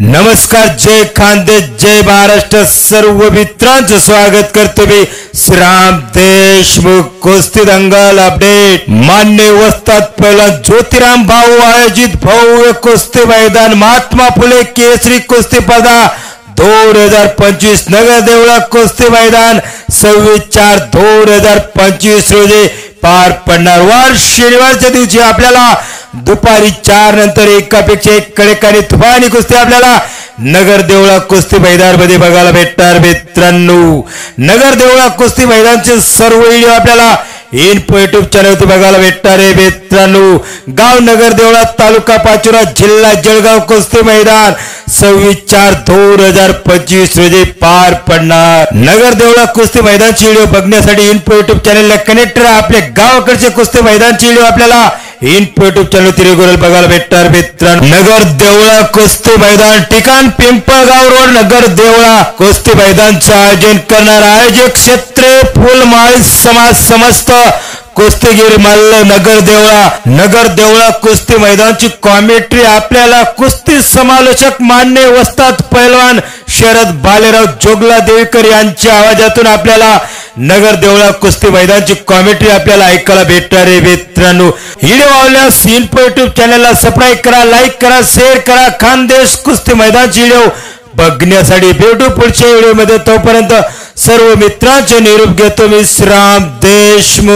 नमस्कार, जय खानदेश, जय महाराष्ट्र. सर्व मित्रांचं स्वागत करतो मी श्रीराम देशमुख. कुस्ती दंगल अपडेट. मान्य वस्ताद पहिलवान ज्योतिराम भाऊ आयोजित भव्य कुस्ती मैदान महात्मा फुले केसरी कुस्ती स्पर्धा 2025 नगर देवळा कुस्ती मैदान 26/4/2025 रोजी पार पडणार. वार शनिवारच्या दिवशी आपल्याला दुपारी 4 नंतर एकापेक्षा एक कडेकानी तुफानी कुस्ती आपल्याला नगर देवळा कुस्ती मैदान मध्ये बघायला भेटणार. मित्रांनो, नगर देवळा कुस्ती मैदानचे सर्व व्हिडिओ आपल्याला युट्यूब चॅनलवर बघायला भेटणार आहे. मित्रांनो, गाव नगर देवळा, तालुका पाचोरा, जिल्हा जळगाव कुस्ती मैदान 26/4/2025 रोजी पार पडणार. नगर देवळा कुस्ती मैदानचे व्हिडिओ बघण्यासाठी युट्यूब चॅनलला कनेक्ट राहा. आपल्या गावाकडचे कुस्ती मैदानचे व्हिडिओ आपल्याला युट्यूब चॅनल रेग्युलर बघायला भेटणार. मित्रांनो, नगर देवळा कुस्ती मैदान ठिकाण पिंपळगाव रोड, नगर देवळा कुस्ती मैदानचे आयोजन करणार. आयोजक क्षेत्रे फुलमाळी समाज समस्त कुस्तीगीर मल्ल नगर देवळा. नगर देवळा कुस्ती मैदानची कॉमेंट्री आपल्याला कुस्ती समालोचक मान्य वस्ताद पहिलवान शरद बालेराव जोगला देवीकर यांच्या आवाजातून आपल्याला नगर देवळा कुस्ती मैदानची कॉमेंट्री आपल्याला ऐकायला भेटणार आहे. मित्रांनो, व्हिडिओ आवडल्यास युट्यूब चॅनलला सबस्क्राइब करा, लाईक करा, शेअर करा. खानदेश कुस्ती मैदानचे व्हिडिओ बघण्यासाठी भेटू पुढच्या व्हिडिओ मध्ये. तोपर्यंत सर्व मित्रांचे निरोप घेतो मी श्रीराम देशमुख.